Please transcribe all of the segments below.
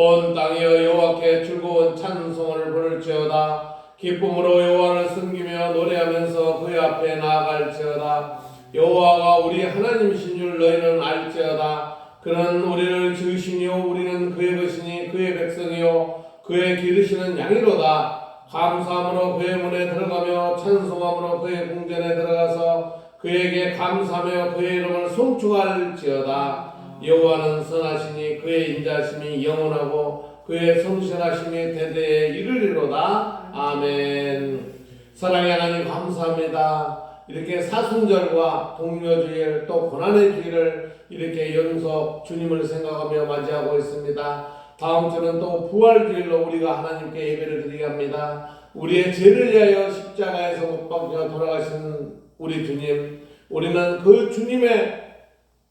온 땅이여 여호와께 즐거운 찬송을 부를지어다. 기쁨으로 여호와를 섬기며 노래하면서 그의 앞에 나아갈지어다. 여호와가 우리 하나님이신 줄 너희는 알지어다. 그는 우리를 지으시니요 우리는 그의 것이니 그의 백성이요 그의 기르시는 양이로다. 감사함으로 그의 문에 들어가며 찬송함으로 그의 궁전에 들어가서 그에게 감사하며 그의 이름을 송축할지어다. 여호와는 선하시니 그의 인자심이 영원하고 그의 성실하심이 대대에 이르리로다. 아멘. 사랑의 하나님 감사합니다. 이렇게 사순절과 동료주일 또 고난의 주일을 이렇게 연속 주님을 생각하며 맞이하고 있습니다. 다음 주는 또 부활주일로 우리가 하나님께 예배를 드리게 합니다. 우리의 죄를 위하여 십자가에서 못 박혀 돌아가신 우리 주님, 우리는 그 주님의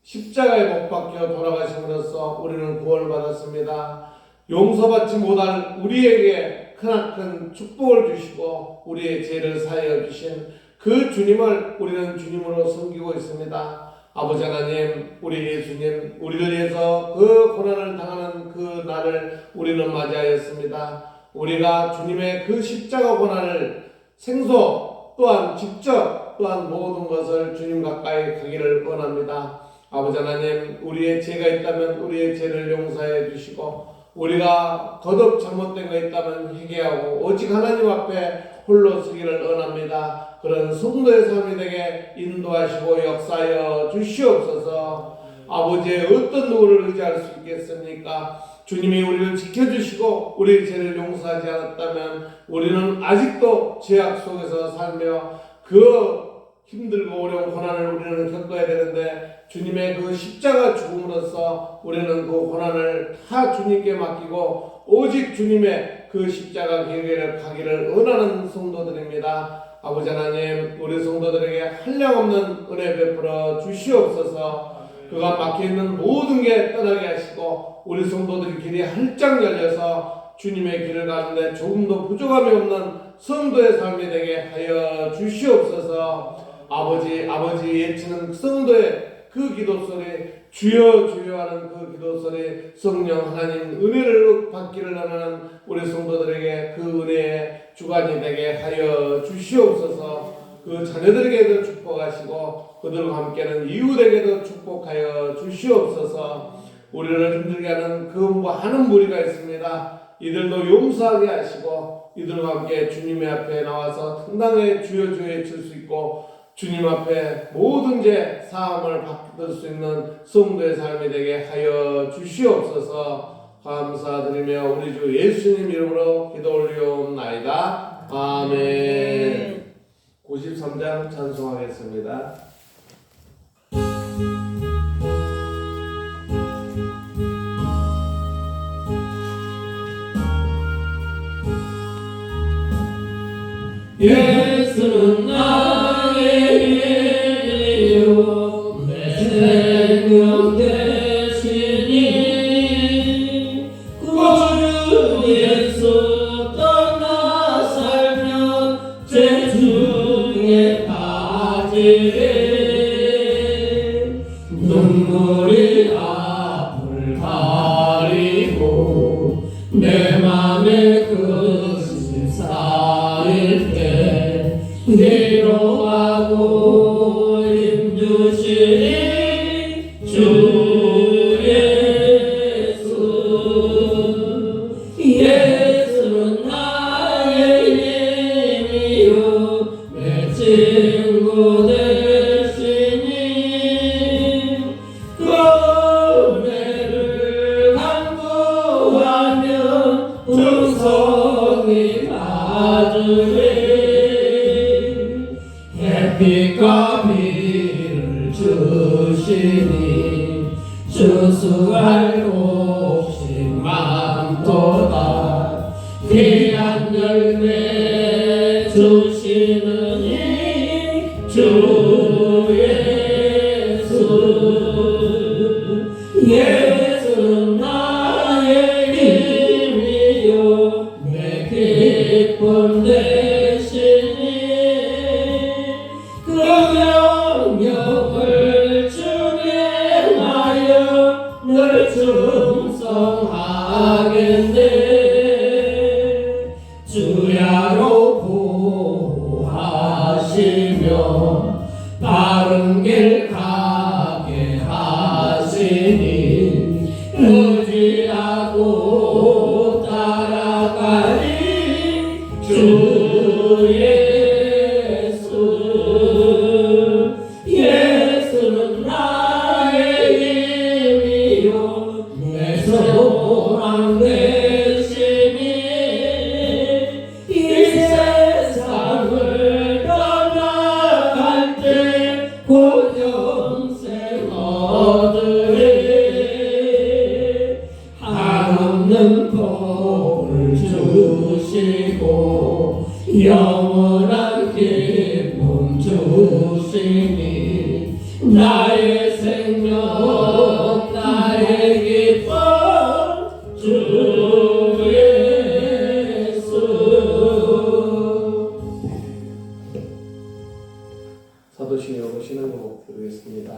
십자가에 못 박혀 돌아가심으로써 우리는 구원을 받았습니다. 용서받지 못할 우리에게 크나큰 축복을 주시고 우리의 죄를 사하여 주신 그 주님을 우리는 주님으로 섬기고 있습니다. 아버지 하나님, 우리 예수님, 우리를 위해서 그 고난을 당하는 그 날을 우리는 맞이하였습니다. 우리가 주님의 그 십자가 고난을 생소 또한 직접 또한 모든 것을 주님 가까이 가기를 원합니다. 아버지 하나님, 우리의 죄가 있다면 우리의 죄를 용서해 주시고 우리가 거듭 잘못된 거 있다면 회개하고 오직 하나님 앞에 홀로 서기를 원합니다. 그런 성도의 삶이 되게 인도하시고 역사하여 주시옵소서. 아버지의 어떤 누구를 의지할 수 있겠습니까? 주님이 우리를 지켜주시고 우리의 죄를 용서하지 않았다면 우리는 아직도 죄악 속에서 살며 그 힘들고 어려운 고난을 우리는 겪어야 되는데 주님의 그 십자가 죽음으로써 우리는 그 고난을 다 주님께 맡기고 오직 주님의 그 십자가 길을 가기를 원하는 성도들입니다. 아버지 하나님, 우리 성도들에게 한량없는 은혜 베풀어 주시옵소서. 그가 막혀있는 모든 게 떠나게 하시고 우리 성도들의 길이 활짝 열려서 주님의 길을 가는데 조금도 부족함이 없는 성도의 삶이 되게 하여 주시옵소서. 아버지 예치는 성도의 그 기도 소리, 주여 주여 하는 그 기도 소리, 성령 하나님 은혜를 받기를 원하는 우리 성도들에게 그 은혜의 주관이 되게 하여 주시옵소서. 그 자녀들에게도 축복하시고 그들과 함께하는 이웃에게도 축복하여 주시옵소서. 우리를 힘들게 하는 그 많은 무리가 있습니다. 이들도 용서하게 하시고 이들과 함께 주님의 앞에 나와서 당당히 주여 주여 외칠 수 있고 주님 앞에 모든 죄 사함을 받을 수 있는 성도의 삶이 되게 하여 주시옵소서. 감사드리며 우리 주 예수님 이름으로 기도 올리옵나이다. 아멘. 93장 찬송하겠습니다. 예수는 나의 힘이요 내 생명 되시니 구주 예수 떠나 살면 죄 중에 빠지리 눈물이 앞을 가리고 내 맘에 끝이 쌓일 때 위로하고 힘주시니 주 예수. 예수는 나의 힘이요 내 친구 되시니 그 은혜를 간구하면 풍성히 받으리. 햇빛과 비를 주시니 주수할 곳이 많도다. 귀한 열매 주시는 이 주 예수. 예수는 나의 힘이요 내 기쁨 되시니 그 명령을 준행하여 늘 충성하게 영원한 기쁨 주시니 나의 생명 나의 기쁨 주 예수. 사도신경 오시는 거 부르겠습니다.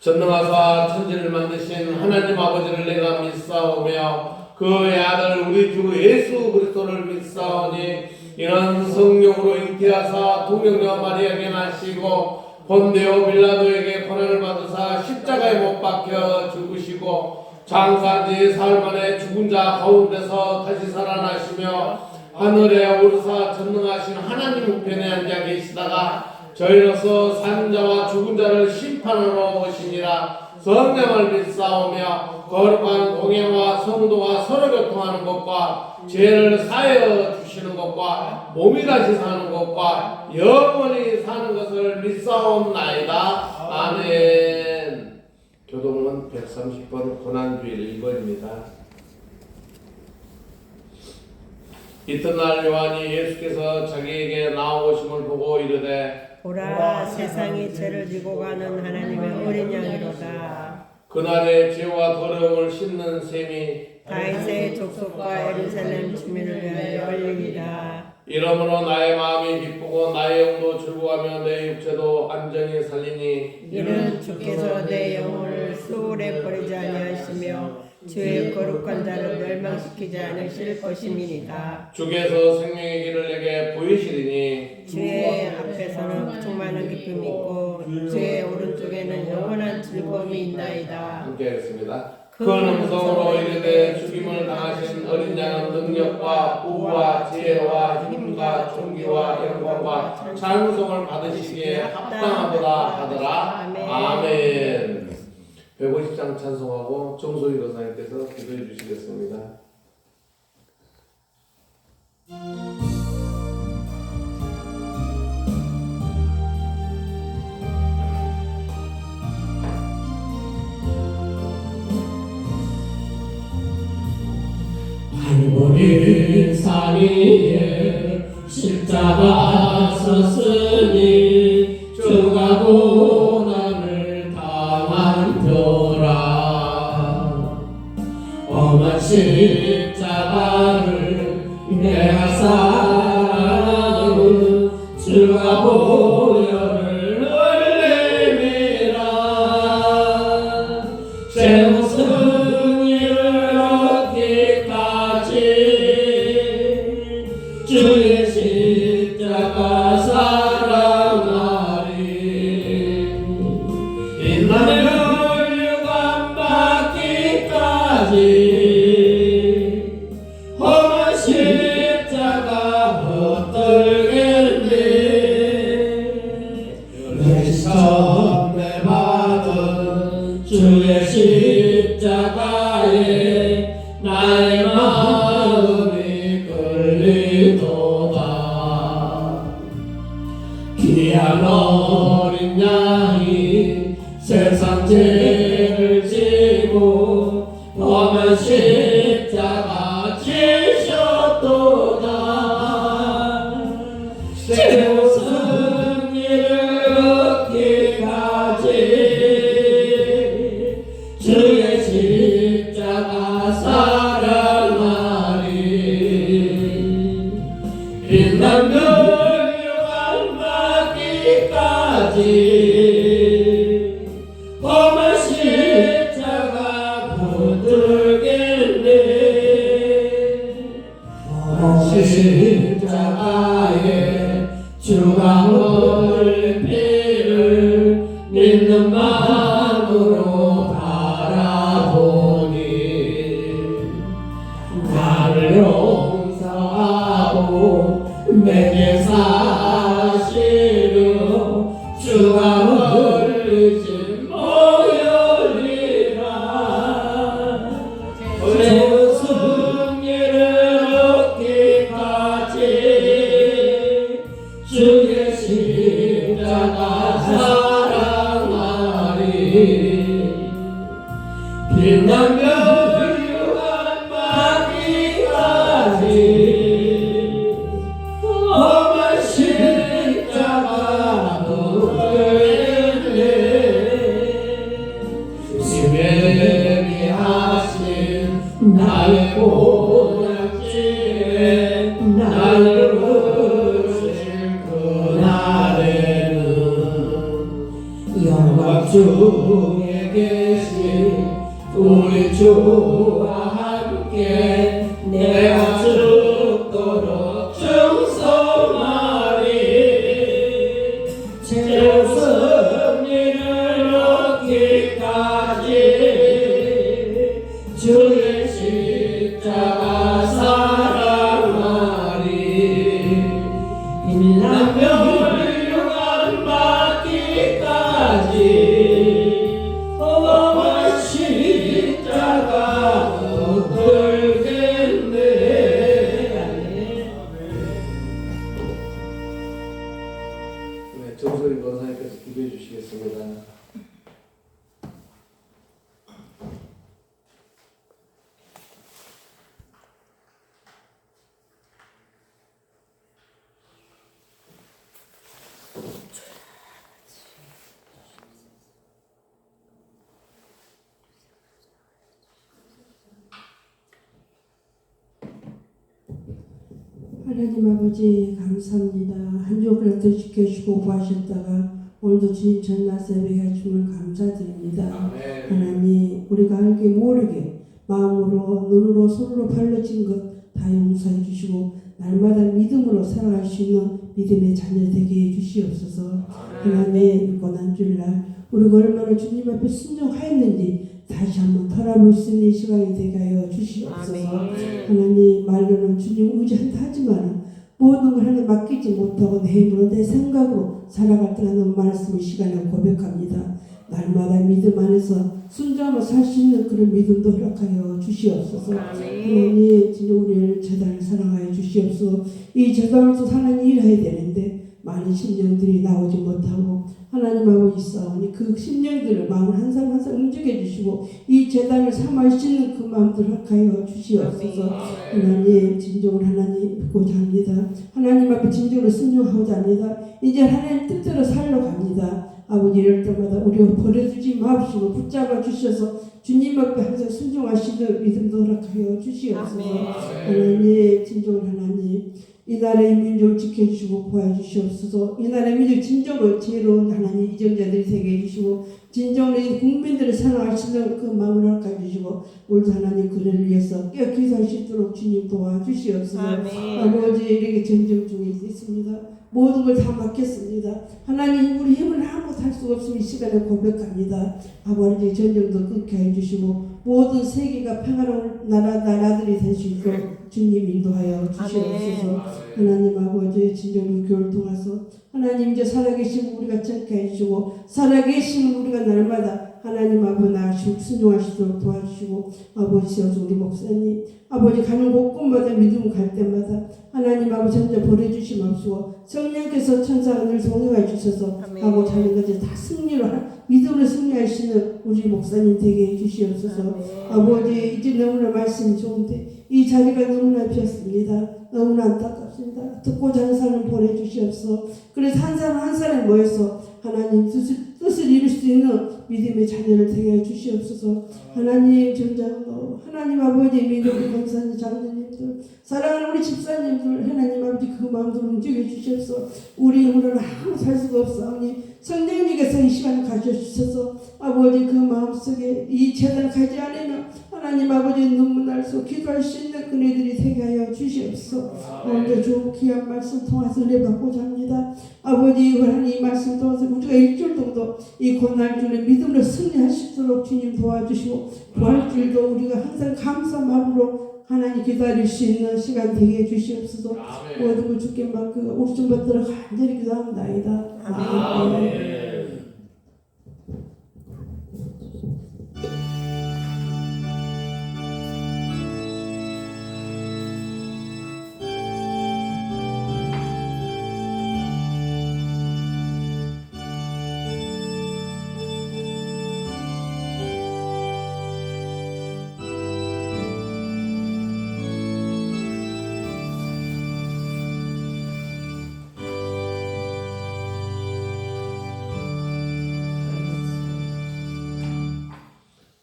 전능하사 천지를 만드신 하나님 아버지를 내가 믿사오며 그의 아들 우리 주 예수 그리스도를 믿사오니 이는 성령으로 잉태하사 동정녀 마리아에게 나시고 본데오 빌라도에게 고난을 받으사 십자가에 못 박혀 죽으시고 장사한 지 사흘 만에 죽은 자 가운데서 다시 살아나시며 하늘에 오르사 전능하신 하나님 우편에 앉아 계시다가 저희로서 산 자와 죽은 자를 심판하러 오시니라. 성령을 믿사오며 거룩한 동행과 성도가 서로 교통하는 것과 죄를 사하여 주시는 것과 몸이 다시 사는 것과 영원히 사는 것을 믿사옵나이다. 아멘. 교동은 130번 고난주일 1번입니다. 이튿날 요한이 예수께서 자기에게 나오심을 보고 이르되 보라, 세상이 죄를 지고 가는 하나님의 어린 양이로다. 그날에 죄와 더러움을 씻는 셈이 다윗의 족속과 예루살렘 주민을 위하여 열리리라. 이러므로 나의 마음이 기쁘고 나의 영도 즐거워하며 내 육체도 안전히 살리니 이는 주께서 내 영혼을 수월에 버리지 아니하시며 주의 거룩한 자를 멸망시키지 않으실 것임이니이다. 주께서 생명의 길을 내게 보이시리니 주의 앞에서는 충만한 기쁨이 있고 주의 오른쪽에는 영원한 즐거움이 있나이다. 함께 하겠습니다. 큰 음성으로 이르되 죽임을 당하신 어린 양은 능력과 부와 지혜와 힘과 존귀와 영광과 찬송을 받으시기에 합당하도다 하더라. 아멘. 150장 찬송하고 정소희 거사님께서 기도해 주시겠습니다. 우리 산 위에 십자가 섰으니 주가 고난을 당한도라. 엄한 십자가를 내가 사랑하는 주가 보혈을 흘리리라. 제 무슨 일을 얻기까지 주의 십자가 사랑하리. 인간을 유감 받기까지 험한 십자가 헛들겠네. 내시험에 받은 주의 십자가에 나의 마음이 끌리도다. 귀한 어린 양이 세상 죄를 지고 험한 십자가 지셨도다. 제 무슨 일을 얻기까지 주의 십자가 사랑하리. 빛난 멸류관 받기까지 험한 십자가 붙들겠네. 험한 십자가에 주가 흘린 피를 믿는 마음으로 바라보니 나를 용서하고 내게 사시려 주가 흘리신 보혈이라. 제 무슨 일을 얻기까지 주의 십자가 사랑하리. 빛난 멸류관 받기까지 중에 계신 우리 주와 함께 내가 죽도록 충성하리 제 승리를 얻기까지 주의 십자가 사랑하리 빛나며 훌륭한 받기까지 험한 십자가 들겠네. 네, 정소린 권사님께서 기도해 주시겠습니다. 하나님 아버지 감사합니다. 한 주를 또 지켜주시고 구하셨다가 오늘도 주님 전날 새벽에 하심을 감사드립니다. 아멘. 하나님 우리가 알게 모르게 마음으로 눈으로 손으로 발라진 것 다 용서해 주시고 날마다 믿음으로 살아갈 수 있는 믿음의 자녀 되게 해주시옵소서. 하나님 고난 주일날 우리가 얼마나 주님 앞에 순종하였는지 다시 한번 돌아볼 수 있는 시간이 되게 하여 주시옵소서. 하나님 말로는 주님 의지한다 하지만 모든 걸 하나님 맡기지 못하고 내 힘으로 내 생각으로 살아갔다는 말씀을 시간에 고백합니다. 날마다 믿음 안에서 순종하며 살 수 있는 그런 믿음도 허락하여 주시옵소서. 하나님 진짜 우리를 제단을 사랑하여 주시옵소서. 이 제단으로서 하나님 일해야 되는데 많은 심령들이 나오지 못하고 하나님 아버지 싸우니 그 심령들을 마음을 한 사람 한 사람 움직여 주시고 이 제단을 삼할 수 있는 그 마음들 허락하여 주시옵소서. 하나님 진정으로 하나님 믿고자 합니다. 하나님 앞에 진정으로 순종하고자 합니다. 이제 하나님 뜻대로 살려고 합니다. 아버지 이럴 때마다 우리가 버려두지 마옵시고 붙잡아 주셔서 주님 앞에 항상 순종하시는 믿음도 허락하여 주시옵소서. 하나님 진정으로 하나님 이 나라의 민족을 지켜주시고 보호해주시옵소서. 이 나라의 민족 진정으로 지혜로운 하나님 이정자들이 되게 해주시고 진정으로 이 국민들을 사랑하시는 그 마음을 허락해 주시고 오늘도 하나님 그를 위해서 깨어 기도할 수 있도록 주님 도와주시옵소서. 아버지 이렇게 전쟁 중에 있습니다. 모든 걸 다 맡겼습니다. 하나님 우리 힘을 아무것도 할 수가 없으니 이 시간에 고백합니다. 아버지 전쟁도 끊게 해주시고 모든 세계가 평화로운 나라들이 될 수 있도록 주님 인도하여 주시옵소서. 하나님 아버지 진정 6개월 동안서 하나님 이제 살아계신 우리가 참게 해주시고 살아계신 우리가 날마다 하나님 아버지 나아주시고 순종하시도록 도와주시고 아버지 우리 목사님 아버지 가는 곳곳마다 믿음 갈 때마다 하나님 아버지 혼자 보내주시옵시고 성령께서 천사가 늘 동행해 주셔서 하고 자는 것을 다 승리로 믿음으로 승리하시는 우리 목사님 되게 해주시옵소서. 아버지 이제 너무나 말씀이 좋은데 이 자리가 너무나 비었습니다. 너무나 안타깝습니다. 듣고 자는 사람 보내주시옵소서. 그래서 한 사람 한 사람 모여서 하나님 뜻을 이룰 수 있는 믿음의 자녀를 되게 해주시옵소서. 하나님 전장도 하나님 아버지 민족의 권사님 장로님들 사랑하는 우리 집사님들 하나님 아버지 그 마음도 움직여 주셔서 우리 힘으로는 아무 살 수가 없사오니 성령님께서 이 시간을 가져주셔서 아버지 그 마음속에 이 재단을 가지 않으면 하나님 아버지 눈물 날수 기도할 수 있는 그네들이 되게 하여 주시옵소서. 오늘 좋은 귀한 말씀 통해서 은혜 받고자 합니다. 아버지 하나님 이 말씀 통해서 우리가 일주일 정도 이 고난 중에 믿음으로 승리할 수 있도록 주님 도와주시고 부활 주일도 우리가 항상 감사 마음으로 하나님 기다릴 수 있는 시간 되게 해주시옵소서. 모든 걸 주께 맡고 우리 좀 받들어 간절히 기도합니다. 아멘.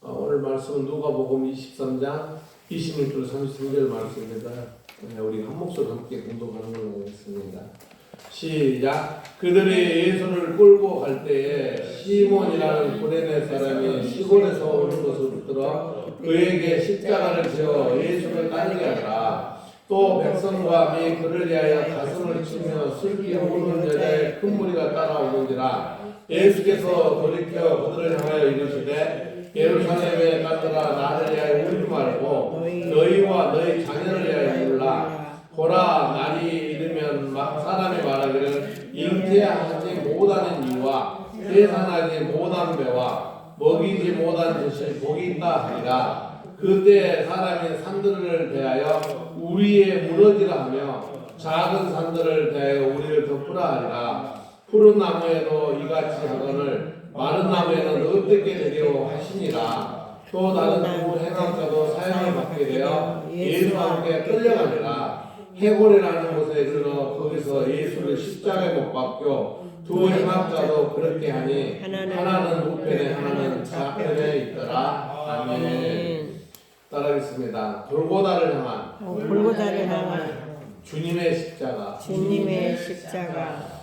오늘 말씀은 누가복음 23장 26절 33절 말씀입니다. 우리가 한 목소리 함께 공독하는 걸로 하겠습니다. 시작. 그들이 예수를 끌고 갈 때에 시몬이라는 구레네 사람이 시골에서 오는 것을 들어 그에게 십자가를 지어 예수를 따르게 하더라. 또 백성과 및 그를 위하여 가슴을 치며 슬피 우는 여자의 큰 무리가 따라오는지라. 예수께서 돌이켜 그들을 향하여 이르시되 예루살렘의 딸들아 나를 위하여 울지 말고 너희와 너희 자녀를 위하여 울라. 보라 날이 이르면 사람이 말하기를 잉태하지 못하는 이와 해산하지 못한 배와 먹이지 못한 젖이 복이 있다 하리라. 그때 사람이 산들을 대하여 우리의 무너지라 하며 작은 산들을 대하여 우리를 덮으라 하리라. 푸른 나무에도 이같이 하거늘 마른 나무에는 어떻게 되려 하시니라. 또 다른 두 행악자도 사형을 받게 되어 예수와 함께 끌려가니라. 해골이라는 곳에 이르러 거기서 예수를 십자가에 못 박혀 두 행악자도 그렇게 하니 하나는 우편에 하나는 좌편에 있더라. 아멘. 따라하겠습니다. 골고다를 향한 골고다를 향한 주님의 십자가. 주님의 십자가.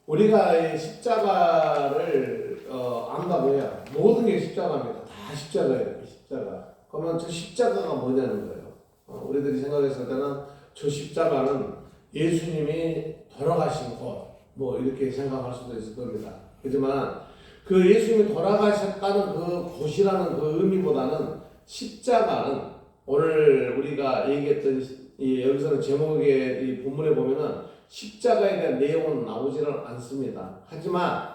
우리가 이 십자가를 안다고 해요. 모든 게 십자가입니다. 다 십자가예요. 십자가. 그러면 저 십자가가 뭐냐는 거예요. 우리들이 생각했을 때는 저 십자가는 예수님이 돌아가신 곳, 뭐 이렇게 생각할 수도 있을 겁니다. 그렇지만 그 예수님이 돌아가셨다는 그 곳이라는 그 의미보다는 십자가는 오늘 우리가 얘기했던 여기서는 제목의 이 본문에 보면은 십자가에 대한 내용은 나오지는 않습니다. 하지만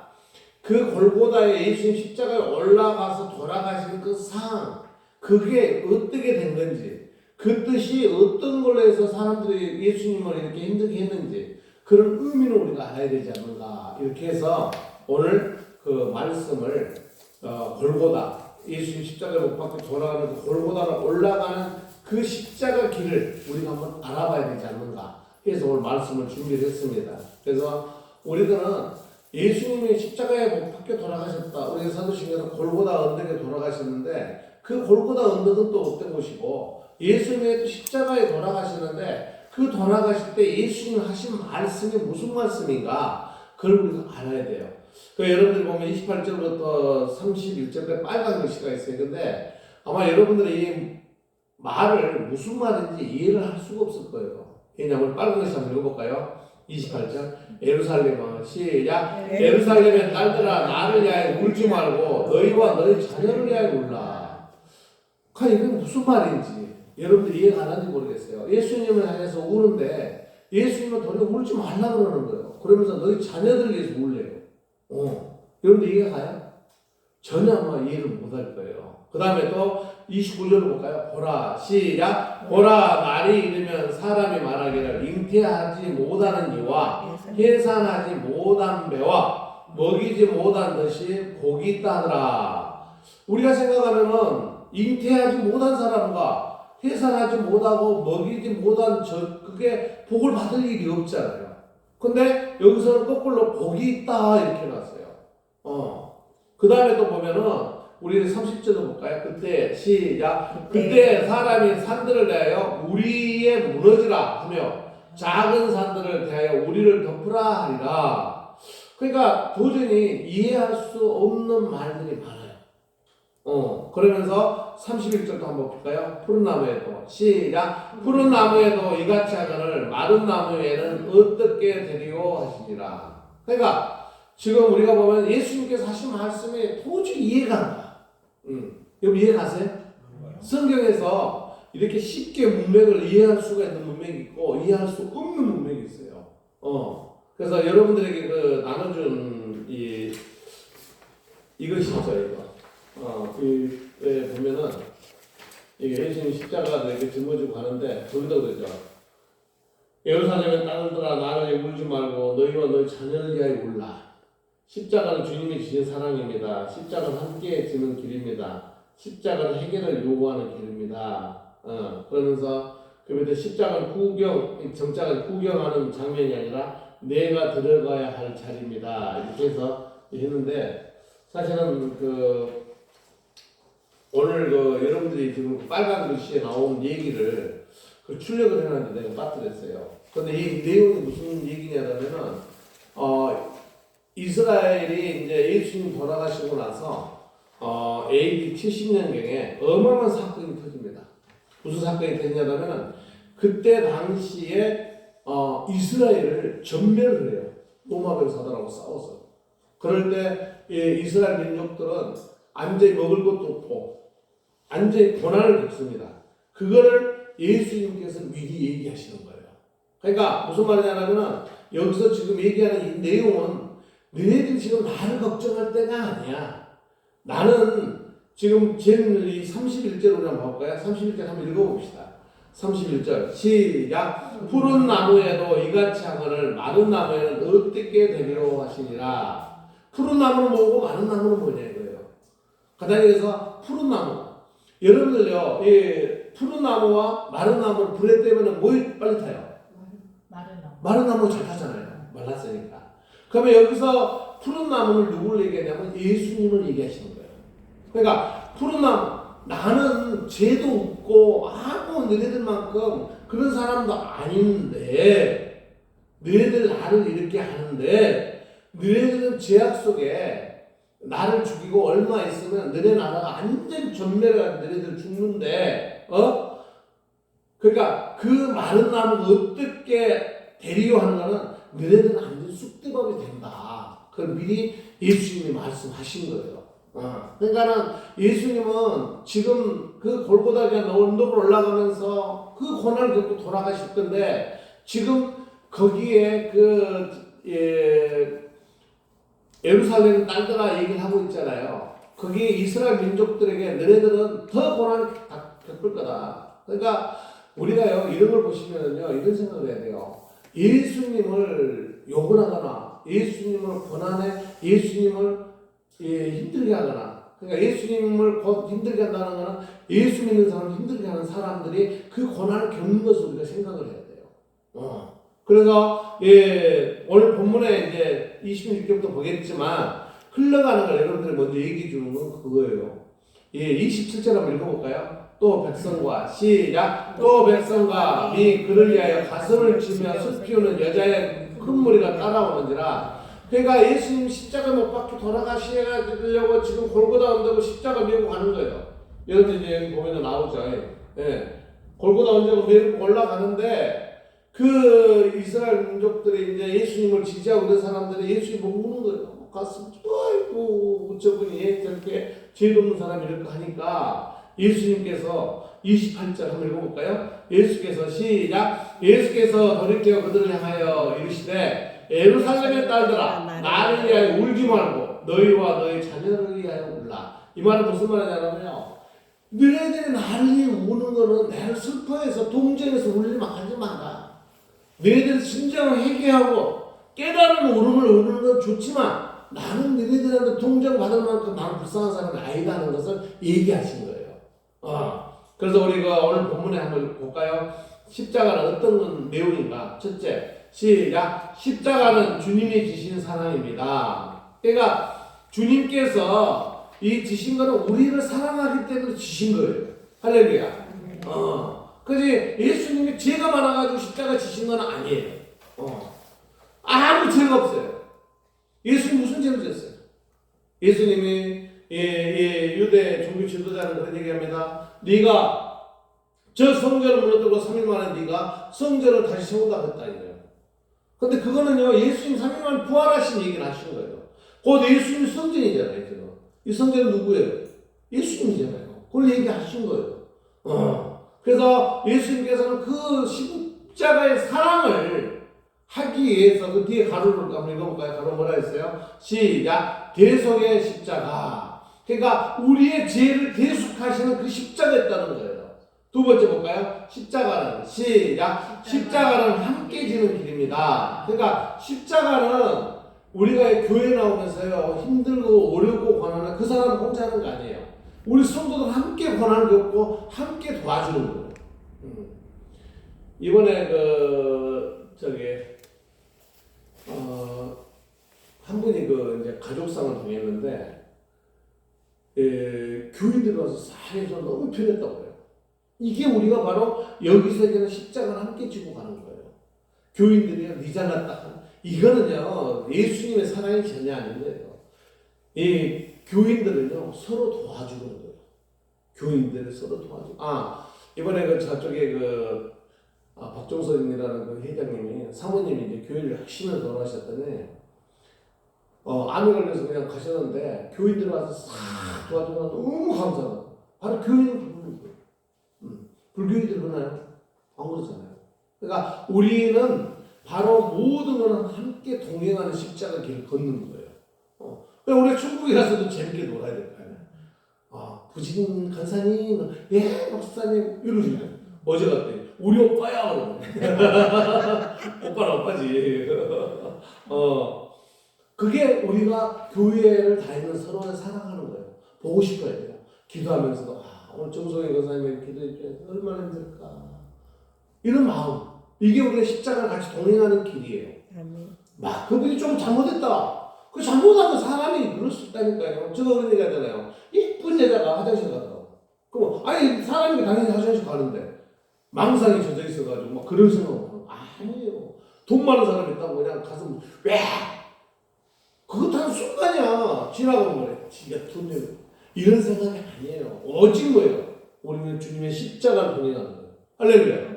그 골고다에 예수님 십자가에 올라가서 돌아가신 그 상황, 그게 어떻게 된 건지, 그 뜻이 어떤 걸로 해서 사람들이 예수님을 이렇게 힘들게 했는지 그런 의미를 우리가 알아야 되지 않는가. 이렇게 해서 오늘 그 말씀을 골고다, 예수님 십자가에 못 박혀 돌아가는 그 골고다로 올라가는 그 십자가 길을 우리가 한번 알아봐야 되지 않는가. 그래서 오늘 말씀을 준비를 했습니다. 그래서 우리들은 예수님이 십자가에 못 박혀 돌아가셨다. 우리 사도신경에서 골고다 언덕에 돌아가셨는데 그 골고다 언덕은 또 어떤 곳이고 예수님이 또 십자가에 돌아가시는데 그 돌아가실 때 예수님 하신 말씀이 무슨 말씀인가 그걸 우리가 알아야 돼요. 그 여러분들이 보면 28절부터 31절에 빨간 글씨가 있어요. 근데 아마 여러분들이 이 말을 무슨 말인지 이해를 할 수가 없을 거예요. 왜냐하면 빨간 글씨 한번 읽어볼까요? 28절 예루살렘아 시작. 예루살렘의 딸들아 나를 위하여 울지 말고 너희와 너희 자녀를 위하여 울라. 과연 이게 무슨 말인지 여러분들이 이해가 안 하는지 모르겠어요. 예수님을 향해서 우는데 예수님은 도리어 울지 말라 그러는 거예요. 그러면서 너희 자녀들 위해서 울래요. 여러분들 이해가 가요? 전혀 아마 이해를 못할 거예요. 그 다음에 또 29절을 볼까요? 보라 시작. 보라 날이 이르면 사람이 말하기를 잉태하지 못하는 이와 해산하지 못한 배와 먹이지 못한 듯이 복이 있다 하더라. 우리가 생각하면은 잉태하지 못한 사람과 해산하지 못하고 먹이지 못한 그게 복을 받을 일이 없잖아요. 근데 여기서는 거꾸로 복이 있다 이렇게 놨어요. 그 다음에 또 보면은 우리 30절도 볼까요? 그때 시작. 그때 사람이 산들을 대하여 우리의 무너지라 하며 작은 산들을 대하여 우리를 덮으라 하리라. 그러니까 도저히 이해할 수 없는 말들이 많아요. 그러면서 31절도 한번 볼까요? 푸른 나무에도 시작. 푸른 나무에도 이같이 하거늘 마른 나무에는 어떻게 되리오 하시니라. 그러니까 지금 우리가 보면 예수님께서 하신 말씀이 도저히 이해가 안 가. 여러분 이해 가세요? 성경에서 이렇게 쉽게 문맥을 이해할 수가 있는 문맥이 있고 이해할 수 없는 문맥이 있어요. 그래서 여러분들에게 그 나눠준 이것이죠, 이거. 보면은 이게 예수님 십자가를 이렇게 짊어지고 가는데 거기다 그러죠. 예루살렘의 딸들아 나를 울지 말고 너희와 너희 자녀를 위하여 울라. 십자가는 주님이 주신 사랑입니다. 십자가는 함께 지는 길입니다. 십자가는 해결을 요구하는 길입니다. 그러면서 그 밑에 십자가는 정자가 구경하는 장면이 아니라 내가 들어가야 할 자리입니다. 이렇게 해서 했는데 사실은 오늘 여러분들이 지금 빨간 글씨에 나온 얘기를 출력을 해놨는데 내가 빠뜨렸어요. 근데 이 내용이 무슨 얘기냐면은 이스라엘이 이제 예수님 돌아가시고 나서 AD 70년경에 어마어마한 사건이 터집니다. 무슨 사건이 터지냐면은 그때 당시에 이스라엘을 전멸을 해요. 로마 병사들하고 싸워서. 그럴 때 이스라엘 민족들은 완전히 먹을 것도 없고 완전히 고난을 겪습니다. 그거를 예수님께서 미리 얘기하시는 거예요. 그러니까 무슨 말이냐면은 여기서 지금 얘기하는 이 내용은 너희들이 지금 나를 걱정할 때가 아니야. 나는 지금 이 31절로 한번 볼까요? 31절 한번 읽어봅시다. 31절 시작. 푸른 나무에도 이같이 하거늘 마른 나무에는 어떻게 되리로 하시니라. 푸른 나무는 뭐고 마른 나무는 뭐냐 이거예요. 가다니엘서 푸른 나무. 여러분들요, 이 푸른 나무와 마른 나무를 불에 떼면 뭐 빨리 타요? 마른 나무 잘 타잖아요. 말랐으니까. 그러면 여기서 푸른 나무를 누구를 얘기하냐면 예수님을 얘기하시는 거예요. 그러니까 푸른 나무, 나는 죄도 없고 아무 너희들만큼 그런 사람도 아닌데 너희들 나를 이렇게 하는데 너희들은 죄악 속에 나를 죽이고 얼마 있으면 너네 나라가 완전 전멸해가지고 너희들 죽는데 그러니까 그 마른 나무가 어떻게 되리요 하는 거는 너희들은 완전 쑥대밥이 된다. 그걸 미리 예수님이 말씀하신 거예요. 그러니까는 예수님은 지금 그 골고다가 언덕을 올라가면서 그 고난을 겪고 돌아가실 건데 지금 거기에 예루살렘 딸들아 얘기를 하고 있잖아요. 거기에 이스라엘 민족들에게 너네들은 더 고난을 겪을 거다. 그러니까 우리가요 이런 걸 보시면은요 이런 생각을 해야 돼요. 예수님을 욕을 하거나 예수님을 고난해 예수님을 힘들게 하거나 그러니까 예수님을 힘들게 한다는 것은 예수 믿는 사람을 힘들게 하는 사람들이 그 고난을 겪는 것을 우리가 생각을 해야 돼요. 그래서 오늘 본문에 이제 26절부터 보겠지만 흘러가는 걸 여러분들이 먼저 얘기해 주는 건 그거예요. 27절 한번 읽어볼까요? 또 백성과 시작. 또 백성과 미 그를 위하여 가슴을 치며 술 피우는 여자의 큰 무리가 따라오는지라. 그러니까 예수님 십자가 못 박혀 돌아가시려고 지금 골고다 언덕을 십자가 메고 가는 거예요. 여러분 이제 여기 보면 나오죠. 골고다 언덕을 메고 올라가는데 그 이스라엘 민족들이 이제 예수님을 지지하고 있는 사람들이 예수님 보고 우는 거예요. 가슴 아이고 저분이 저렇게 죄 없는 사람이 이렇게 하니까 예수님께서 28절 한번 읽어볼까요? 예수께서 시작. 예수께서 돌이켜 그들을 향하여 이르시되 예루살렘의 딸들아 나를 위하여 울지 말고 너희와 너희 자녀를 위하여 울라. 이 말은 무슨 말이냐면요. 너희들이 나를 위해 우는 거는 나를 슬퍼해서 동정해서 울리면 하지 마라. 너희들 진정을 회개하고 깨달은 울음을 우는 건 좋지만 나는 너희들한테 동정받을 만큼 나는 불쌍한 사람이 아니다는 것을 얘기하신 거예요. 그래서 우리가 오늘 본문에 한번 볼까요? 십자가는 어떤 내용인가? 첫째, 시작. 십자가는 주님이 지신 사랑입니다. 그러니까 주님께서 이 지신 거는 우리를 사랑하기 때문에 지신 거예요. 할렐루야. 그지? 예수님이 죄가 많아가지고 십자가 지신 건 아니에요. 아무 죄가 없어요. 예수님 무슨 죄를 졌어요? 예수님이 유대 종교 지도자는 그런 얘기합니다. 네가 저 성전을 무너뜨리고 3일 만에 네가 성전을 다시 세우다 했다 이거예요. 근데 그거는요 예수님 3일 만에 부활하신 얘기를 하신 거예요. 곧 예수님 성전이잖아요. 지금. 이 성전은 누구예요? 예수님이잖아요. 그걸 얘기하신 거예요. 그래서 예수님께서는 그 십자가의 사랑을 하기 위해서 그 뒤에 가로를 한번 읽어볼까요? 가로 뭐라 했어요? 시작. 대속의 십자가. 그러니까 우리의 죄를 대속하시는 그 십자가였다는 거예요. 두 번째 볼까요? 십자가는 시작. 십자가는 함께 지는 길입니다. 그러니까 십자가는 우리가 교회 나오면서요 힘들고 어렵고 고난을 그 사람 혼자 하는 거 아니에요. 우리 성도들 함께 고난을 겪고 함께 도와주는 거예요. 이번에 한 분이 이제 가족상을 당했는데 교인들이 와서 사회에서 너무 편했다고 해요. 이게 우리가 바로 여기서 얘기하는 십자가를 함께 지고 가는 거예요. 교인들이요, 니 잘났다. 이거는요, 예수님의 사랑이 전혀 아닌 거예요. 이 교인들은요, 서로 도와주는 거예요. 교인들을 서로 도와주고. 이번에 그 저쪽에 박종선이라는 그 회장님이, 사모님이 이제 교회를 열심히 돌아가셨더니, 암에 걸려서 그냥 가셨는데, 교인들 와서 싹 도와주고 너무 감사하다. 바로 교인을 부르는 거예요. 불교인들 그러나요? 안 그러잖아요. 그러니까 우리는 바로 모든 거는 함께 동행하는 십자가 길을 걷는 거예요. 그러니까 우리가 천국에 가서도 재밌게 놀아야 될 거 아니에요. 부진 간사님, 예, 목사님, 이러시네. 어제 갔더니, 우리 오빠야, 그러네. 오빠는 오빠지. 그게 우리가 교회를 다니는 서로를 사랑하는 거예요. 보고 싶어야 돼요. 기도하면서도, 오늘 정성희 권사님이 기도해 주셔서 얼마나 힘들까. 이런 마음. 이게 우리가 십자가를 같이 동행하는 길이에요. 그분이 좀 잘못했다. 그 잘못하면 사람이 그럴 수 있다니까요. 제가 그런 얘기 하잖아요. 이쁜 여자가 화장실 가더라고. 그럼, 사람이 당연히 화장실 가는데, 망상이 젖어 있어가지고, 막 그런 생각을 하고, 아니에요. 돈 많은 사람이 있다고 그냥 가서, 왜? 그것도 한 순간이야. 지나가면 그래. 지가 돈 내고. 이런 생각이 아니에요. 오직 뭐예요? 우리는 주님의 십자가를 동행하는 거예요. 할렐루야.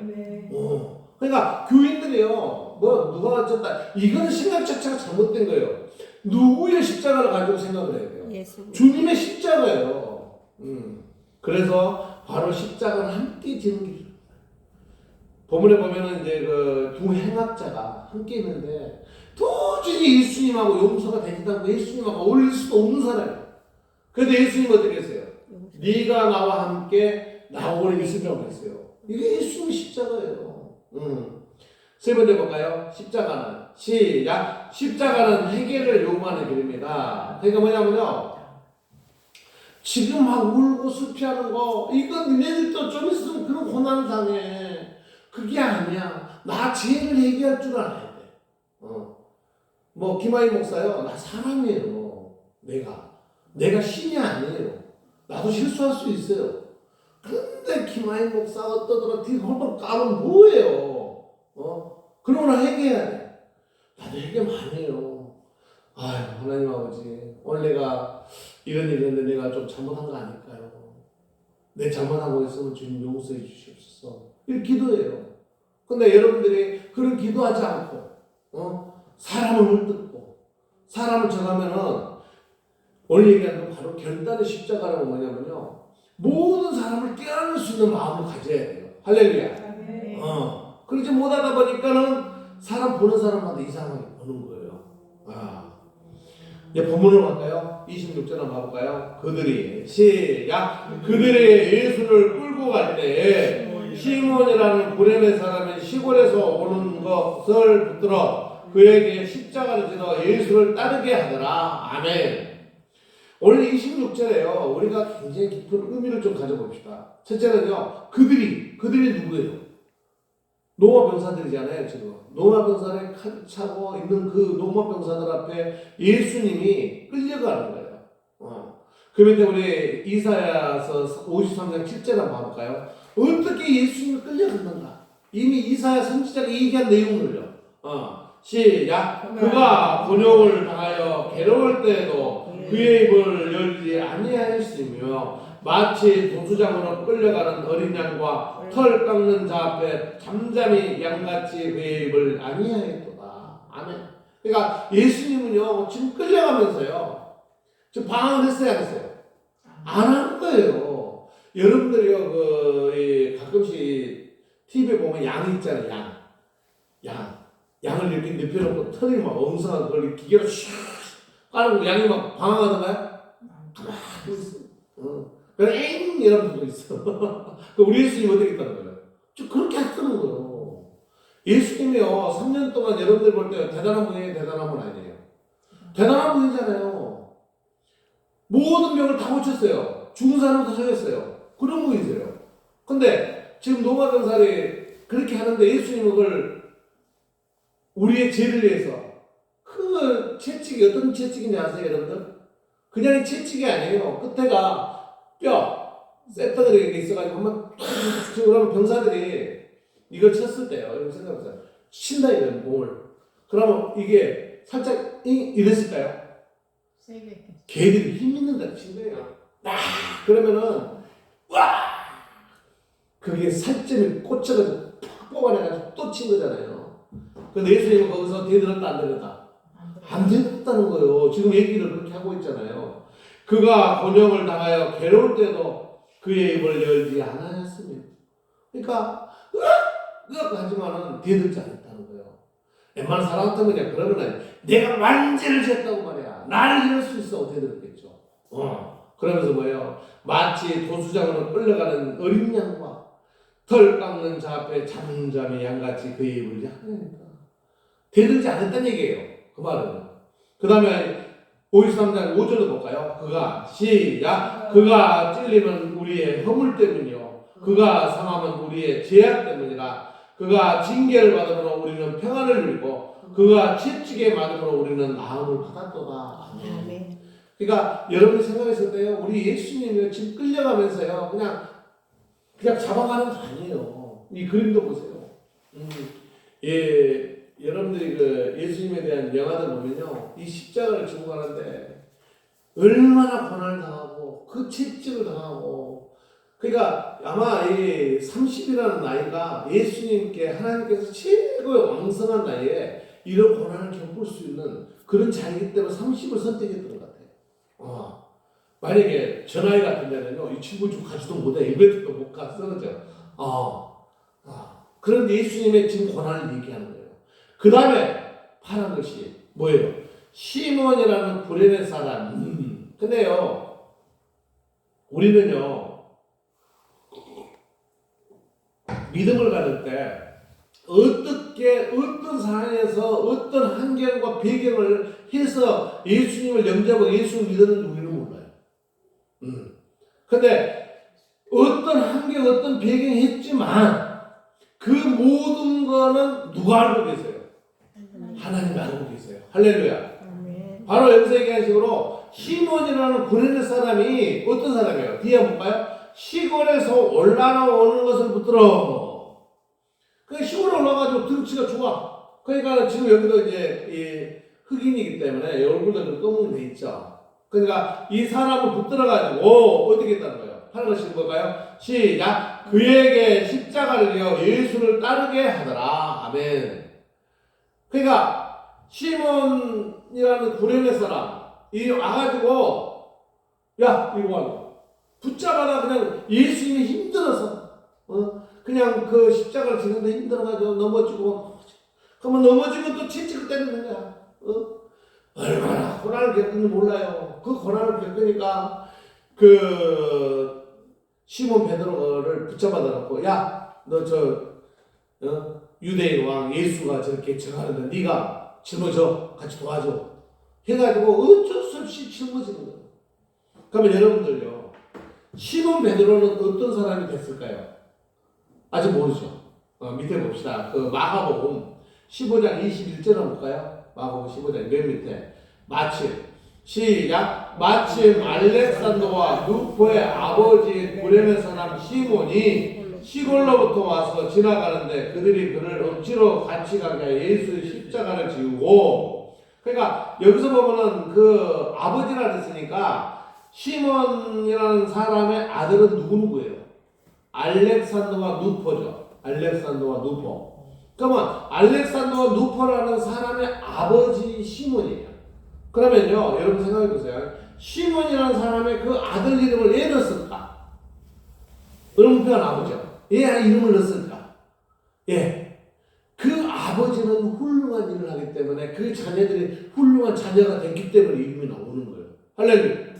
그러니까 교인들이요, 누가 어쨌다. 이거는 생각 자체가 잘못된 거예요. 누구의 십자가를 가지고 생각을 해야 돼요? 예수님. 주님의 십자가예요. 그래서 바로 십자가를 함께 지는 길이에요. 본문에 보면은 이제 두 행악자가 함께 있는데 도저히 예수님하고 용서가 되지도 않고 예수님하고 어울릴 수도 없는 사람이에요. 그래도 예수님 어떻게 했어요? 네가 나와 함께 나오는 있으라고 했어요. 이게 예수님의 십자가예요. 세 번째 볼까요? 십자가는 시작. 십자가는 회개를 요구하는 길입니다. 그러니까 뭐냐면요, 지금 막 울고 슬피하는 거, 이건 니네들도 좀 있으면 그런 고난 당해. 그게 아니야. 나 죄를 회개할 줄 알아야 돼. 김하희 목사요, 나 사람이에요. 내가 신이 아니에요. 나도 실수할 수 있어요. 근데 김하희 목사가 어떠더라 뒤에 헐벌 까면 뭐예요? 그러고 나 회개해야 돼. 나도 회개 많이 해요. 하나님 아버지, 오늘 내가 이런 일을 했는데 내가 좀 잘못한 거 아닐까요? 내 잘못한 거 있으면 주님 용서해 주시옵소서. 이렇게 기도해요. 근데 여러분들이 그런 기도하지 않고, 사람을 헐뜯고, 사람을 정하면은, 오늘 얘기하는 건 바로 결단의 십자가라는 뭐냐면요, 모든 사람을 떼어낼 수 있는 마음을 가져야 돼요. 할렐루야. 그러지 못하다 보니까는 사람 보는 사람마다 이상하게 보는 거예요. 이제 본문으로 갈까요? 26절 한번 봐볼까요? 그들이 시작. 그들이 예수를 끌고 갈 때 시몬이라는 구레네 사람이 시골에서 오는 것을 붙들어 그에게 십자가를 지어 예수를 따르게 하더라. 아멘. 오늘 26절에요. 우리가 굉장히 깊은 의미를 좀 가져봅시다. 첫째는요, 그들이 누구예요? 노마 병사들이잖아요, 지금. 노마 병사를 칼 차고 있는 그 노마 병사들 앞에 예수님이 끌려가는 거예요. 그 밑에 우리 이사야서 53장 7절 한번 봐볼까요? 어떻게 예수님이 끌려갔는가? 이미 이사야 선지자가 얘기한 내용을요. 시작. 그가 곤욕을 당하여 괴로울 때에도 그의 입을 열지 아니하였으며 마치 도수장으로 끌려가는 어린 양과 털 깎는 자 앞에 잠잠히 양같이 그의 입을 아니하였도다. 아멘. 그러니까 예수님은요 지금 끌려가면서요 지금 방황을 했어요, 안 했어요? 안 한 거예요. 여러분들이요 가끔씩 TV에 보면 양 있잖아요. 양을 이렇게 눕혀놓고 털이 막 엉성한 걸 기계로 슉 까르고 양이 막 방황하던가요? 가만히 있어. 그냥 엥 이런 분도 있어. 우리 예수님 어떻게 했다는 거예요? 좀 그렇게 했다는 거예요. 예수님이요 3년 동안 여러분들 볼 때 대단한 분이에요, 대단한 분 아니에요? 대단한 분이잖아요. 모든 병을 다 고쳤어요. 죽은 사람도 살렸어요. 그런 분이세요. 근데 지금 노마 병살이 그렇게 하는데 예수님은 그걸 우리의 죄를 위해서 그 채찍이 어떤 채찍인지 아세요, 여러분들? 그냥 채찍이 아니에요. 끝에가 뼈, 세트들이 있어가지고 한번 툭 그러면 병사들이 이걸 쳤을 때요. 여러분 생각해보세요. 친다 이거예요, 몸을. 그러면 이게 살짝 이랬을까요? 개들이 힘 있는 데로 친 거예요. 그러면은 와 그게 살점이 꽂혀가지고 팍 뽑아내가지고 또 친 거잖아요. 근데 예수님은 거기서 대들었다 안 들었다? 안 들었다는 거예요. 지금 얘기를 그렇게 하고 있잖아요. 그가 곤욕을 당하여 괴로울 때도 그의 입을 열지 않았습니다. 그러니까 으악 하지만은 대들지 않았다는 거예요. 웬만한 사람 같으면 그냥 그러면 내가 만죄를 지었다고 말이야. 나를 이럴 수 있어 대들었겠죠. 그러면서 뭐예요? 마치 도수장으로 끌려가는 어린 양과 털 깎는 자 앞에 잠잠히 양같이 그의 입을 약하니까 대들지 않았다는 얘기예요. 그 말은. 그 다음에 53장 5절로 볼까요? 그가 시작 그가 찔림은 우리의 허물 때문이요 그가 상함은 우리의 죄악 때문이라 그가 징계를 받음으로 우리는 평안을 누리고 그가 채찍에 맞음으로 우리는 나음을 받았도다. 아멘. 그러니까 여러분이 생각했을 때요 우리 예수님이 지금 끌려가면서요 그냥 잡아가는 거 아니에요. 이 그림도 보세요. 예. 여러분들이 그 예수님에 대한 영화들 보면요, 이 십자가를 지고 가는데 얼마나 고난을 당하고 그 채찍을 당하고, 그러니까 아마 이 30이라는 나이가 예수님께 하나님께서 최고의 왕성한 나이에 이런 고난을 겪을 수 있는 그런 자리이기 때문에 30을 선택했던 것 같아요. 만약에 저 나이 같은 데는요, 이 친구 좀 가지도 못해, 이벤트도 못 가, 쓰러져. 그런데 예수님의 지금 고난을 얘기하는 거예요. 그 다음에 파란 것이 뭐예요? 시몬이라는 구레네 사람. 근데요, 우리는요, 믿음을 가질 때, 어떤 상황에서 어떤 환경과 배경을 해서 예수님을 영접하고 예수를 믿었는지 우리는 몰라요. 근데 어떤 환경, 어떤 배경이 했지만, 그 모든 거는 누가 알고 계세요? 하나님이 알고 계세요. 할렐루야. 바로 여기서 얘기한 식으로 시몬이라는 구레네 사람이 어떤 사람이에요? 뒤에 볼까요? 시골에서 올라오는 것을 붙들어. 그 시골에 올라가지고 등치가 좋아. 그러니까 지금 여기도 이제 흑인이기 때문에 얼굴도 좀 검은 데 있죠. 그러니까 이 사람을 붙들어가지고 어떻게 했다는 거예요? 하는 것이 뭘까요? 시작. 그에게 십자가를 지어 예수를 따르게 하더라. 아멘. 그러니까 시몬이라는 구레네 사람 이 와가지고 야 이거 와 붙잡아라. 그냥 예수님이 힘들어서 그냥 그 십자가를 지는데 힘들어가지고 넘어지고 그러면 넘어지고 또 채찍을 때리는 거야. 얼마나 고난을 겪는지 몰라요. 그 고난을 겪으니까 그 시몬 베드로를 붙잡아 놓고 야 너 유대인 왕 예수가 저렇게 정하는데 네가 짊어져 같이 도와줘 해가지고 어쩔 수 없이 짊어지는 거예요. 그러면 여러분들요 시몬 베드로는 어떤 사람이 됐을까요? 아직 모르죠. 밑에 봅시다. 그 마가복음 15장 21절 한번 볼까요? 마가복음 15장 맨 밑에 마침 시작 마침 알렉산더와 누포의 아버지 구레네 사람 시몬이 시골로부터 와서 지나가는데 그들이 그를 억지로 같이 가게 예수의 십자가를 지우고 그러니까 여기서 보면은 그 아버지라 했으니까 시몬이라는 사람의 아들은 누구예요? 알렉산더와 누포죠. 알렉산더와 누포. 그러면 알렉산더와 누포라는 사람의 아버지 시몬이에요. 그러면요 여러분 생각해 보세요. 시몬이라는 사람의 그 아들 이름을 왜 넣었을까? 여러분 표현 아버지요. 왜 이름을 넣었을까? 그 아버지는 훌륭한 일을 하기 때문에 그 자녀들이 훌륭한 자녀가 됐기 때문에 이름이 나오는 거예요. 할렐루야.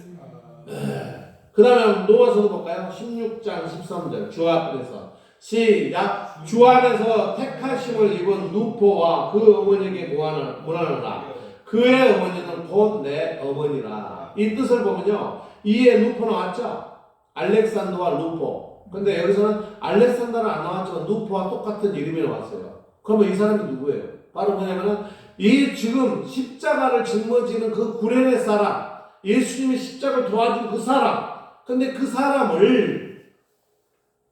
그 다음에 노아서도 볼까요? 16장 13절 주 앞에서 시작 주 안에서 택하심을 입은 누포와 그 어머니에게 문하노라. 그의 어머니는 곧 내 어머니라. 이 뜻을 보면요 이에 누포 나왔죠? 알렉산더와 누포. 근데 여기서는 알렉산더는 안 나왔지만 누포와 똑같은 이름이 나왔어요. 그러면 이 사람이 누구예요? 바로 뭐냐면은 이 지금 십자가를 짊어지는 그 구레네 사람, 예수님이 십자가를 도와준 그 사람. 근데 그 사람을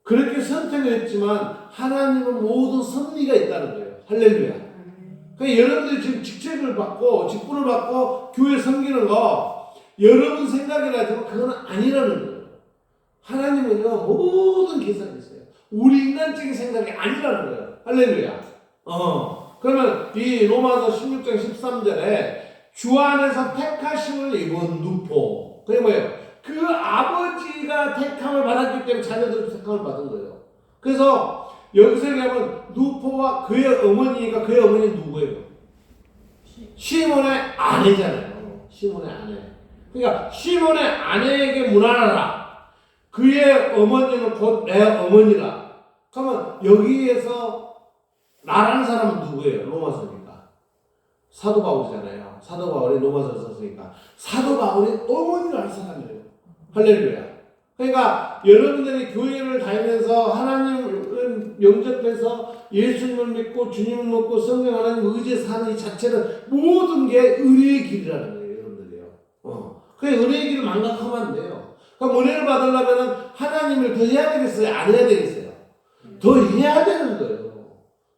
그렇게 선택을 했지만 하나님은 모든 섭리가 있다는 거예요. 할렐루야. 그러니까 여러분들이 지금 직책을 받고 직분을 받고 교회 섬기는 거 여러분 생각이라지만 그건 아니라는 거예요. 하나님은요 모든 계산이 있어요. 우리 인간적인 생각이 아니라는 거예요. 할렐루야. 그러면 이 로마서 16장 13절에 주 안에서 택하심을 입은 누포. 그게 뭐예요? 그 아버지가 택함을 받았기 때문에 자녀들도 택함을 받은 거예요. 그래서 여기서 얘기하면 누포와 그의 어머니니까 그의 어머니는 누구예요? 시몬의 아내잖아요. 시몬의 아내. 그러니까 시몬의 아내에게 문안하라. 그의 어머니는 곧 내 어머니라. 그러면 여기에서 나라는 사람은 누구예요? 로마서니까. 사도 바울이잖아요. 사도 바울이 로마서를 썼으니까. 사도 바울이 어머니를 알 사람이에요. 할렐루야. 그러니까 여러분들이 교회를 다니면서 하나님을 영접해서 예수님을 믿고 주님을 믿고 성령 하나님 의지에 사는 이 자체는 모든 게 은혜의 길이라는 거예요. 여러분들이요. 그 은혜의 길을 망각하면 안 돼요. 그러니까 은혜를 받으려면 하나님을 더 해야 되겠어요? 안 해야 되겠어요? 더 해야 되는 거예요.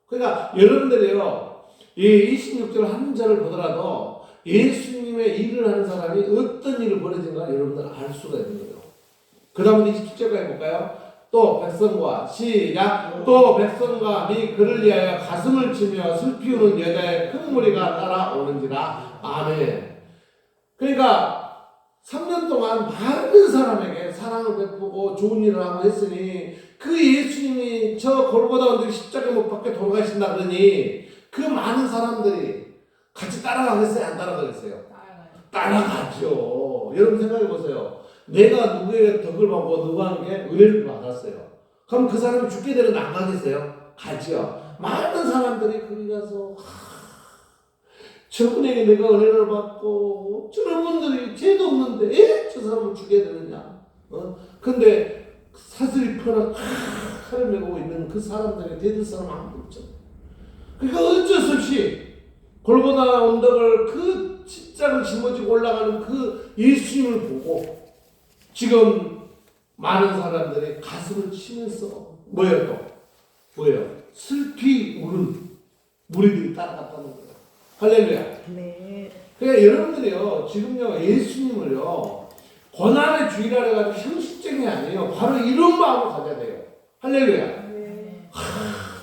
그러니까 여러분들이요. 이 26절 한 절을 보더라도 예수님의 일을 하는 사람이 어떤 일을 벌여진가 여러분들 알 수가 있는 거예요. 그 다음에 27절까지 해볼까요? 또 백성과 시작 또 백성과 네 그를 위하여 가슴을 치며 슬피 우는 여자의 큰 무리가 따라오는지라. 아멘. 그러니까 3년 동안 많은 사람에게 사랑을 베푸고 좋은 일을 하고 했으니 그 예수님이 저 골고다 언덕에 십자가 못 박혀 돌아가신다 그러니 그 많은 사람들이 같이 따라가겠어요? 안 따라가겠어요? 따라가죠. 여러분 생각해 보세요. 내가 누구의 덕을 받고 누구에게 은혜를 받았어요. 그럼 그 사람이 죽게 되는 안 가겠어요? 가죠. 많은 사람들이 거기 가서 저분에게 내가 은혜를 받고 저런 분들이 죄도 없는데 저 사람을 죽게 되느냐. 근데 사슬이 펴나 칼을 메고 있는 그 사람들이 대들 사람 아무도 없죠. 그러니까 어쩔 수 없이 골고다 언덕을 그 십자가를 짊어지고 올라가는 그 예수님을 보고 지금 많은 사람들이 가슴을 치면서 뭐예요? 슬피 우는 무리들이 따라갔다는 거예요. 할렐루야. 네. 그러니까 여러분들이요 지금요 예수님을요 고난의 주의라 해가지고 형식적인 게 아니에요. 바로 이런 마음을 가져야 돼요. 할렐루야.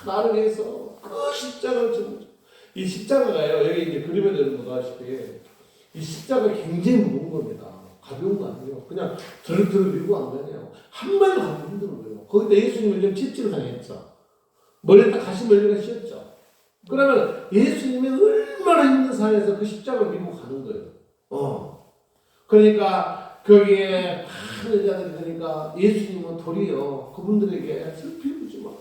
나를 위해서 그 십자가를 좀 이 십자가가요 여기 이제 그림에 되는 거 아시피 이 십자가 굉장히 무거운 겁니다. 가벼운 거 아니에요. 그냥 드럭드럭 밀고 안 되네요. 한 발도 가기 힘든 거예요. 거기다 예수님은 좀 찝찝을 당했죠. 머리에 딱 가시 멀리가 씌었죠. 그러면 예수님이 얼마나 힘든 상황에서 그 십자가를 밀고 가는 거예요. 그러니까 거기에 많은 여자들이 되니까 예수님은 도리어 그분들에게 슬피 우지 마라.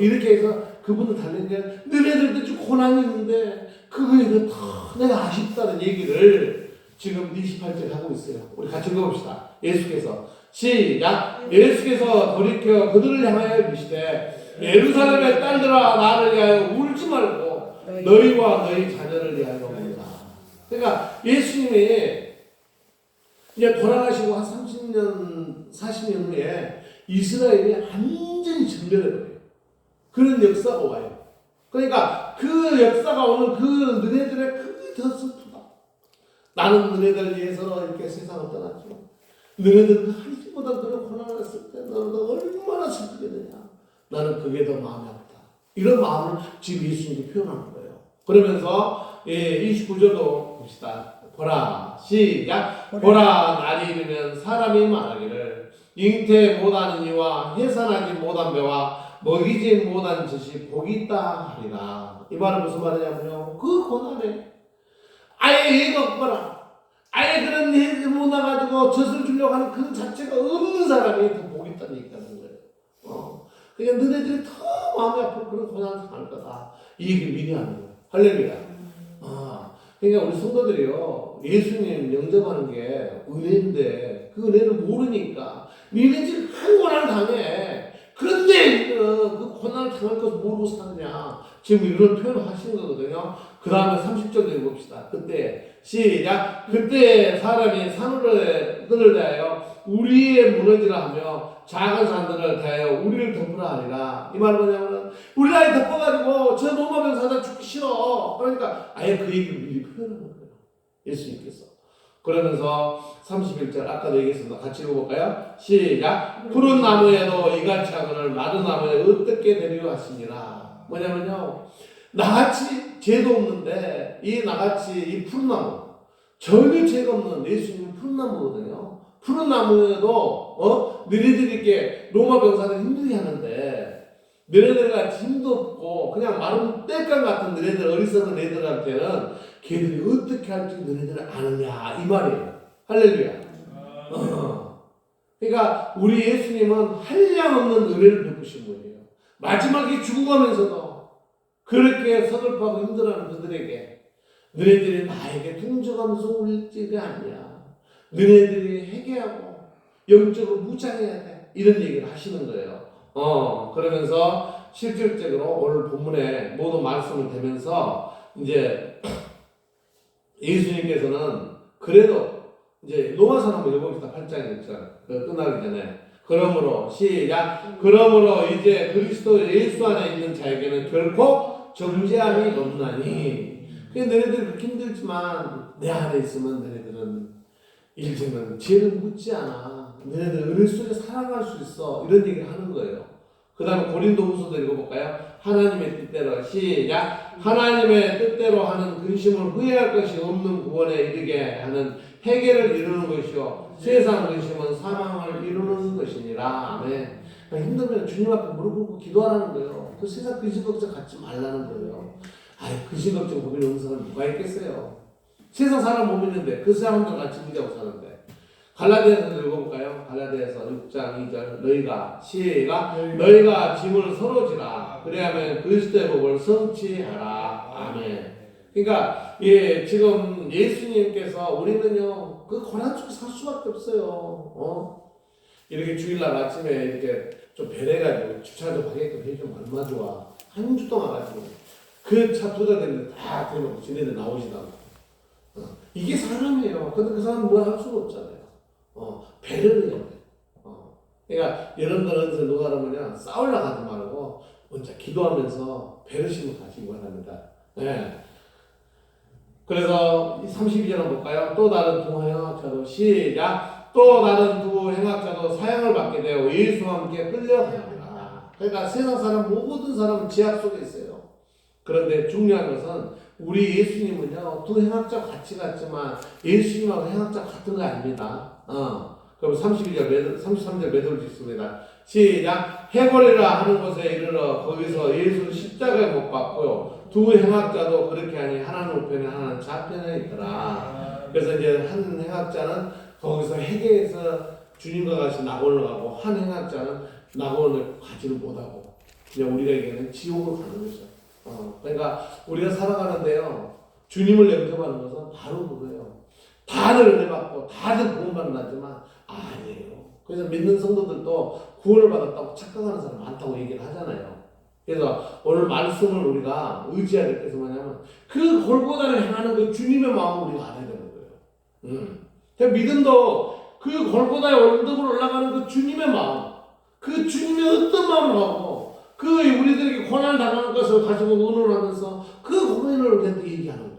이렇게 해서 그분을 달랜 게 너네들도 좀 고난이 있는데 그거에 더 내가 아쉽다는 얘기를 지금 28절 하고 있어요. 우리 같이 읽어봅시다. 예수께서 시작 예수께서 돌이켜 그들을 향하여 이르시되 예루살렘의 딸들아 나를 위하여 울지 말고 너희와 너희 자녀를 위하여 울라. 그러니까 예수님이 이제 돌아가시고 한 30년 40년 후에 이스라엘이 완전히 전멸해버려요. 그런 역사가 와요. 그러니까 그 역사가 오는 그 너네들의 그게 더 슬프다. 나는 너네들 위해서 이렇게 세상을 떠났죠. 너네들 그 한시보다 그런 고난을 했을 때 너는 얼마나 슬프게 되냐. 나는 그게 더 마음이 아프다. 이런 마음을 지금 예수님이 표현하는 거예요. 그러면서 29절도 봅시다. 보라 시작 보라 날이 이르면 사람이 말하기를 잉태 못하는 이와 해산하지 못한 배와 먹이지 못한 젖이 복이 있다 하리라. 이 말은 무슨 말이냐면요 그 고난에 아예 애가 없거나 아예 그런 애를 못 나가지고 젖을 주려고 하는 그 자체가 없는 사람이 더 복이 있다는 얘기가 하는 거예요. 그러니까 너네들이 더 마음이 아픈 그런 고난을 당할 거다. 이 얘기를 미리 하는 거예요. 할렐루야. 그러니까 우리 성도들이요 예수님 영접하는 게 은혜인데 그 은혜를 모르니까 니네 지금 큰 고난을 당해. 그런데 그 고난을 당할 것을 모르고 사느냐 지금 이런 표현을 하시는 거거든요. 그 다음에 30절 읽어봅시다. 그때 시작. 그때 사람이 산으로 대하여 우리의 무너지라 하며 작은 산들을 대하여 우리를 덮으라 하리라. 이 말은 뭐냐면은 우리 나이 덮어가지고 저 노마병 사자 죽기 싫어. 그러니까 아예 그 얘기를 미리 표현하는 거예요. 예수님께서. 그러면서 31절 아까도 얘기했습니다. 같이 읽어볼까요? 시작. 푸른 나무에도 이같이 하거늘 마른 나무에 어떻게 되리려 하시니라. 뭐냐면요, 나같이 죄도 없는데 이 나같이 이 푸른 나무 전혀 죄가 없는 예수님은 푸른 나무거든요. 푸른 나무에도 너희들이 이렇게 로마 병사를 힘들게 하는데 너희들 같이 힘도 없고 그냥 마른 땔감 같은 너희들 어리석은 너희들한테는 걔들이 어떻게 할지 너희들은 아느냐 이 말이에요. 할렐루야. 그러니까 우리 예수님은 한량없는 은혜를 베푸신 분이에요. 마지막에 죽어가면서도 그렇게 서글퍼하고 힘들어하는 그들에게 너희들이 나에게 둥져가면서 올 지가 아니야. 너희들이 회개하고 영적으로 무장해야 돼. 이런 얘기를 하시는 거예요. 그러면서 실질적으로 오늘 본문에 모든 말씀을 대면서 이제 예수님께서는 그래도 이제 로마서 한번 읽어봅시다. 8장 1절 끝나기 전에 그러므로 시작. 그러므로 이제 그리스도 예수 안에 있는 자에게는 결코 정죄함이 없나니. 너희들 그렇게 힘들지만 내 안에 있으면 너희들은 일제는 죄를 묻지 않아. 너희들 은혜 속에 살아갈 수 있어. 이런 얘기를 하는 거예요. 그 다음에 고린도후서도 읽어볼까요? 하나님의 뜻대로 시작. 하나님의 뜻대로 하는 근심을 후회할 것이 없는 구원에 이르게 하는 회개를 이루는 것이요 세상 근심은 사망을 이루는 것이니라. 아멘. 힘들면 주님 앞에 무릎 꿇고 기도하라는 거예요. 그 세상 근심 걱정 갖지 말라는 거예요. 근심 걱정 고민 없는 사람 누가 있겠어요? 세상 사람 못 믿는데 그 사람들 같이 믿자고 사는데. 갈라디아서 읽어볼까요? 갈라디아서 6장 2절 너희가 시가 너희가 짐을 서로 지라 그래야면 그리스도의 법을 성취하라. 아멘. 그러니까 지금 예수님께서 우리는요 그 고난 속에 살 수밖에 없어요. 이렇게 주일날 아침에 이렇게 좀 배려가지고 주차 좀 하게끔 해주면 얼마 좋아. 한 주 동안 가지고 그 차 두다 됐는데 다 대놓고 지네들 나오지도 않고. 이게 사람이에요. 근데 그 사람은 뭐 할 수가 없잖아요. 배려를 해야 돼. 그러니까 여러분들은 누가 하면요 싸우려고 하지 말고 먼저 기도하면서 배려심을 가지고 바랍니다. 네. 그래서 32절 볼까요? 또 다른 두 행악자도 시작. 또 다른 두 행악자도 사형을 받게 되어 예수와 함께 끌려가니라. 그러니까 세상 사람 모든 사람은 지약 속에 있어요. 그런데 중요한 것은 우리 예수님은요 두 행악자 같이 갔지만 예수님하고 행악자 같은 거 아닙니다. 그럼 33절 매듭을 짓습니다. 시작. 해골이라 하는 곳에 이르러 거기서 예수 십자가에 못 박고요. 두 행악자도 그렇게 하니 하나는 우편에 하나는 좌편에 있더라. 그래서 이제 한 행악자는 거기서 회개해서 주님과 같이 낙원을 가고 한 행악자는 낙원을 가지를 못하고 그냥 우리에게는 지옥으로 가는 거죠. 그러니까 우리가 살아가는데요 주님을 영접하는 것은 바로 그거예요. 다들 은혜 받고 다들 구원 받는다지만 아니에요. 그래서 믿는 성도들도 구원을 받았다고 착각하는 사람 많다고 얘기를 하잖아요. 그래서 오늘 말씀을 우리가 의지해야 될 것은 뭐냐면 그 골고다를 행하는 그 주님의 마음을 우리가 알아야 되는 거예요. 그 믿음도 그 골고다의 언덕으로 올라가는 그 주님의 마음, 그 주님의 어떤 마음을 하고 그 우리들에게 고난을 당하는 것을 가지고 의논하면서 그 고민을 우리한테 얘기하는 거예요.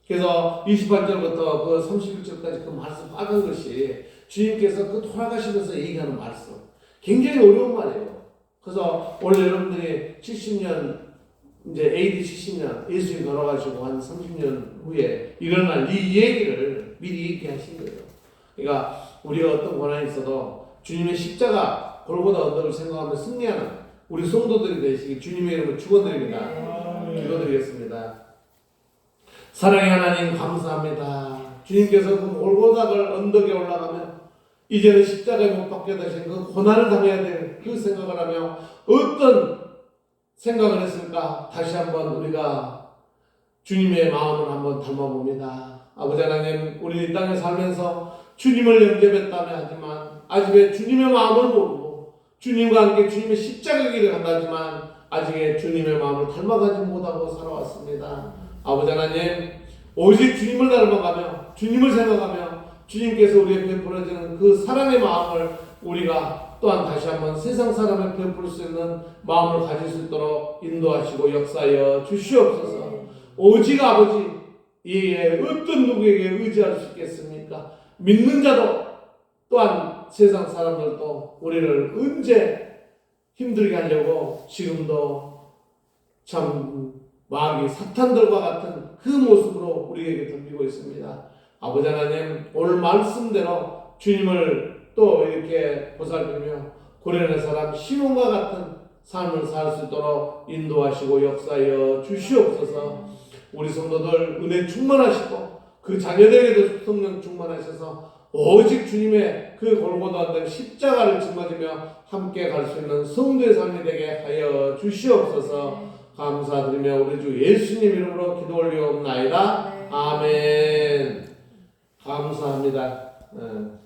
그래서 28절부터 그 31절까지 그 말씀 빠진 것이 주님께서 그 돌아가시면서 얘기하는 말씀 굉장히 어려운 말이에요. 그래서 원래 여러분들이 70년 이제 AD 70년 예수님 돌아가시고 한 30년 후에 일어날 이 얘기를 미리 얘기하신 거예요. 그러니까 우리가 어떤 고난이 있어도 주님의 십자가 골고다 언덕을 생각하며 승리하는 우리 성도들이 되시기 주님의 이름으로 축원드립니다. 기도드리겠습니다. 사랑의 하나님 감사합니다. 주님께서 그 골고다를 언덕에 올라가면 이제는 십자가에 못 박게 되신 그 고난을 당해야 될 그 생각을 하며 어떤 생각을 했을까? 다시 한번 우리가 주님의 마음을 한번 닮아봅니다. 아버지 하나님, 우리 이 땅에 살면서 주님을 영접했다며 하지만 아직에 주님의 마음을 모르고 주님과 함께 주님의 십자가 길을 간다지만 아직 주님의 마음을 닮아가지 못하고 살아왔습니다. 아버지 하나님, 오직 주님을 닮아가며 주님을 생각하며 주님께서 우리에게 베풀어지는 그 사랑의 마음을 우리가 또한 다시 한번 세상 사람을 베풀 수 있는 마음을 가질 수 있도록 인도하시고 역사하여 주시옵소서. 오직 아버지, 어떤 누구에게 의지할 수 있겠습니까? 믿는 자도 또한 세상 사람들도 우리를 언제 힘들게 하려고 지금도 참 마귀 사탄들과 같은 그 모습으로 우리에게 덤비고 있습니다. 아버지 하나님, 오늘 말씀대로 주님을 또 이렇게 보살피며 고려의 사람 시몬과 같은 삶을 살 수 있도록 인도하시고 역사하여 주시옵소서. 우리 성도들 은혜 충만하시고 그 자녀들에게도 성령 충만하셔서 오직 주님의 그 골고다 된 십자가를 짊어지며 함께 갈 수 있는 성도의 삶이 되게 하여 주시옵소서. 감사드리며 우리 주 예수님 이름으로 기도 올리옵나이다. 아멘. 감사합니다.